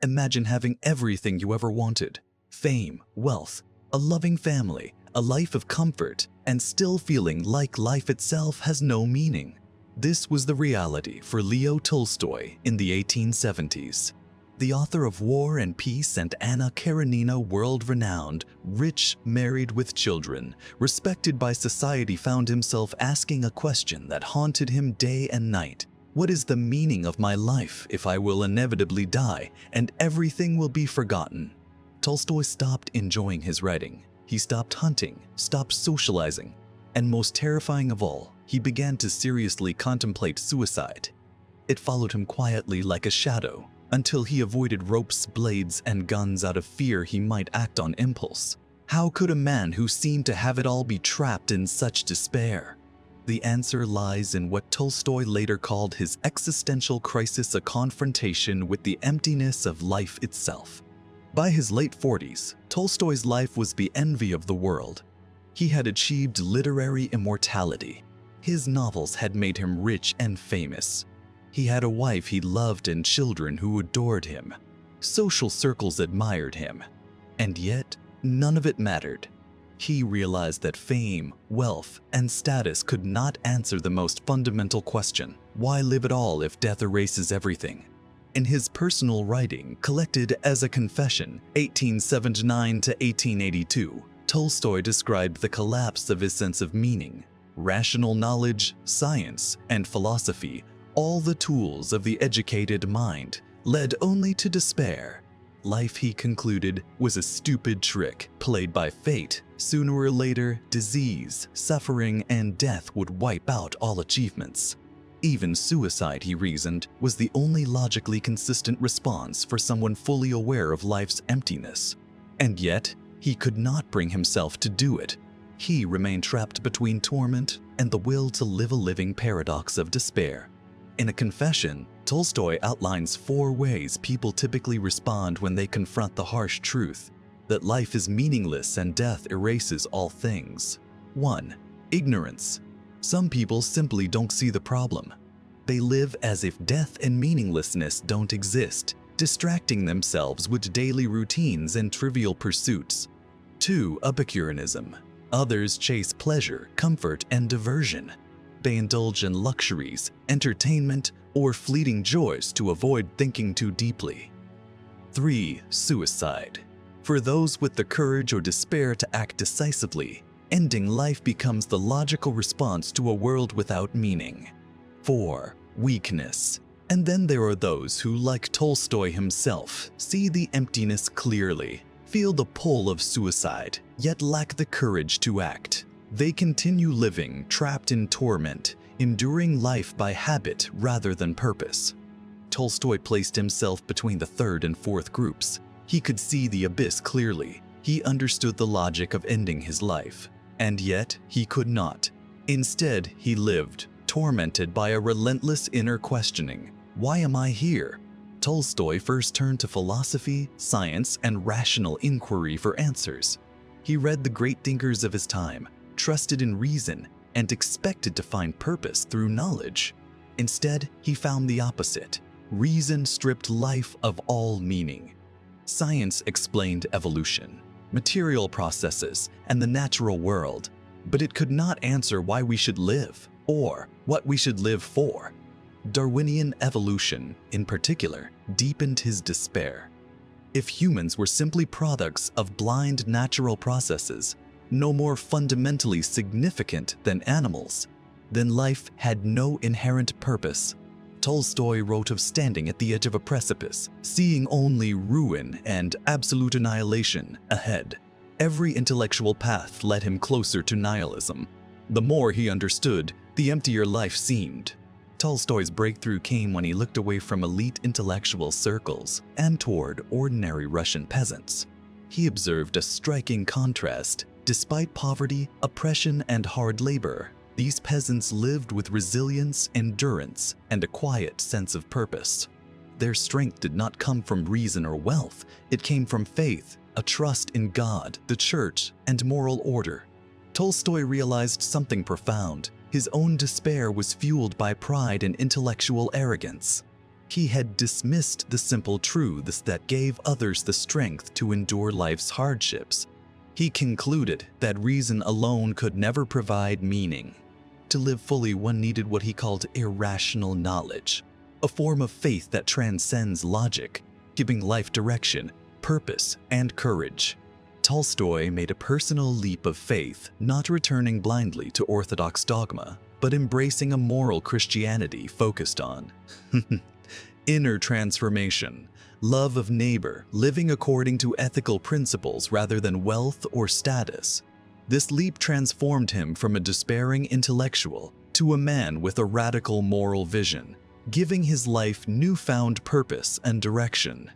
Imagine having everything you ever wanted: fame, wealth, a loving family, a life of comfort, and still feeling like life itself has no meaning. This was the reality for Leo Tolstoy in the 1870s. The author of War and Peace and Anna Karenina, world-renowned, rich, married with children, respected by society, found himself asking a question that haunted him day and night. What is the meaning of my life if I will inevitably die and everything will be forgotten? Tolstoy stopped enjoying his writing. He stopped hunting, stopped socializing, and most terrifying of all, he began to seriously contemplate suicide. It followed him quietly like a shadow until he avoided ropes, blades, and guns out of fear he might act on impulse. How could a man who seemed to have it all be trapped in such despair? The answer lies in what Tolstoy later called his existential crisis, a confrontation with the emptiness of life itself. By his late 40s, Tolstoy's life was the envy of the world. He had achieved literary immortality. His novels had made him rich and famous. He had a wife he loved and children who adored him. Social circles admired him. And yet, none of it mattered. He realized that fame, wealth, and status could not answer the most fundamental question: why live at all if death erases everything? In his personal writing, collected as a confession, 1879 to 1882, Tolstoy described the collapse of his sense of meaning. Rational knowledge, science, and philosophy, all the tools of the educated mind, led only to despair. Life, he concluded, was a stupid trick played by fate. Sooner or later, disease, suffering, and death would wipe out all achievements. Even suicide, he reasoned, was the only logically consistent response for someone fully aware of life's emptiness. And yet, he could not bring himself to do it. He remained trapped between torment and the will to live, a living paradox of despair. In a confession, Tolstoy outlines 4 ways people typically respond when they confront the harsh truth that life is meaningless and death erases all things. 1. Ignorance. Some people simply don't see the problem. They live as if death and meaninglessness don't exist, distracting themselves with daily routines and trivial pursuits. 2. Epicureanism. Others chase pleasure, comfort, and diversion. They indulge in luxuries, entertainment, or fleeting joys to avoid thinking too deeply. 3. Suicide. For those with the courage or despair to act decisively, ending life becomes the logical response to a world without meaning. 4. Weakness. And then there are those who, like Tolstoy himself, see the emptiness clearly, feel the pull of suicide, yet lack the courage to act. They continue living, trapped in torment, enduring life by habit rather than purpose. Tolstoy placed himself between the 3rd and 4th groups. He could see the abyss clearly. He understood the logic of ending his life. And yet, he could not. Instead, he lived, tormented by a relentless inner questioning. Why am I here? Tolstoy first turned to philosophy, science, and rational inquiry for answers. He read the great thinkers of his time, trusted in reason, and expected to find purpose through knowledge. Instead, he found the opposite. Reason stripped life of all meaning. Science explained evolution, material processes, and the natural world, but it could not answer why we should live or what we should live for. Darwinian evolution, in particular, deepened his despair. If humans were simply products of blind natural processes, no more fundamentally significant than animals, then life had no inherent purpose. Tolstoy wrote of standing at the edge of a precipice, seeing only ruin and absolute annihilation ahead. Every intellectual path led him closer to nihilism. The more he understood, the emptier life seemed. Tolstoy's breakthrough came when he looked away from elite intellectual circles and toward ordinary Russian peasants. He observed a striking contrast. Despite poverty, oppression, and hard labor, these peasants lived with resilience, endurance, and a quiet sense of purpose. Their strength did not come from reason or wealth. It came from faith, a trust in God, the church, and moral order. Tolstoy realized something profound. His own despair was fueled by pride and intellectual arrogance. He had dismissed the simple truths that gave others the strength to endure life's hardships. He concluded that reason alone could never provide meaning. To live fully, one needed what he called irrational knowledge, a form of faith that transcends logic, giving life direction, purpose, and courage. Tolstoy made a personal leap of faith, not returning blindly to orthodox dogma, but embracing a moral Christianity focused on inner transformation, love of neighbor, living according to ethical principles rather than wealth or status. This leap transformed him from a despairing intellectual to a man with a radical moral vision, giving his life newfound purpose and direction.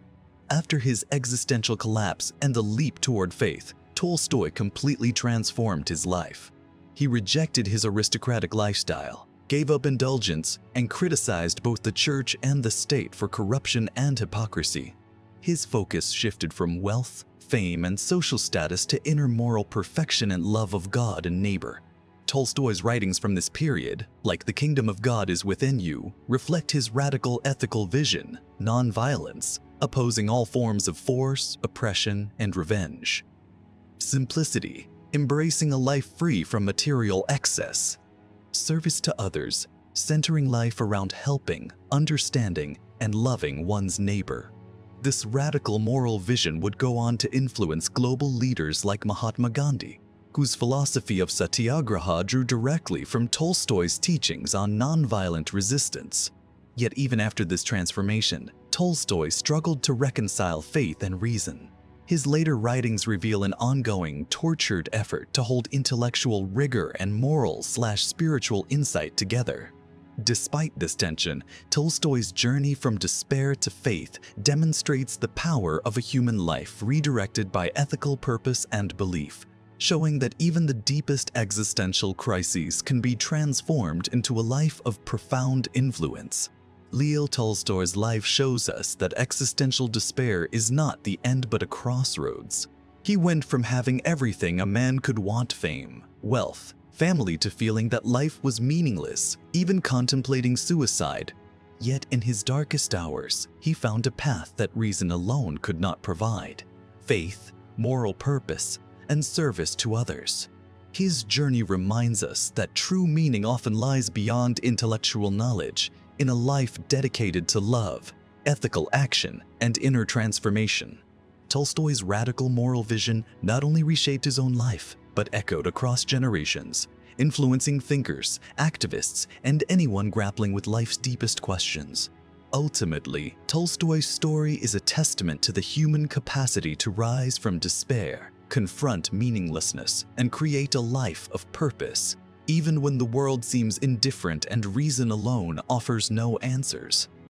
After his existential collapse and the leap toward faith, Tolstoy completely transformed his life. He rejected his aristocratic lifestyle, gave up indulgence, and criticized both the church and the state for corruption and hypocrisy. His focus shifted from wealth, fame, and social status to inner moral perfection and love of God and neighbor. Tolstoy's writings from this period, like The Kingdom of God is Within You, reflect his radical ethical vision, non-violence, opposing all forms of force, oppression, and revenge. Simplicity, embracing a life free from material excess. Service to others, centering life around helping, understanding, and loving one's neighbor. This radical moral vision would go on to influence global leaders like Mahatma Gandhi, whose philosophy of satyagraha drew directly from Tolstoy's teachings on nonviolent resistance. Yet even after this transformation, Tolstoy struggled to reconcile faith and reason. His later writings reveal an ongoing, tortured effort to hold intellectual rigor and moral/spiritual insight together. Despite this tension, Tolstoy's journey from despair to faith demonstrates the power of a human life redirected by ethical purpose and belief, showing that even the deepest existential crises can be transformed into a life of profound influence. Leo Tolstoy's life shows us that existential despair is not the end but a crossroads. He went from having everything a man could want, fame, wealth, family, to feeling that life was meaningless, even contemplating suicide. Yet in his darkest hours, he found a path that reason alone could not provide: faith, moral purpose, and service to others. His journey reminds us that true meaning often lies beyond intellectual knowledge, in a life dedicated to love, ethical action, and inner transformation. Tolstoy's radical moral vision not only reshaped his own life, but echoed across generations, influencing thinkers, activists, and anyone grappling with life's deepest questions. Ultimately, Tolstoy's story is a testament to the human capacity to rise from despair, confront meaninglessness, and create a life of purpose, even when the world seems indifferent and reason alone offers no answers.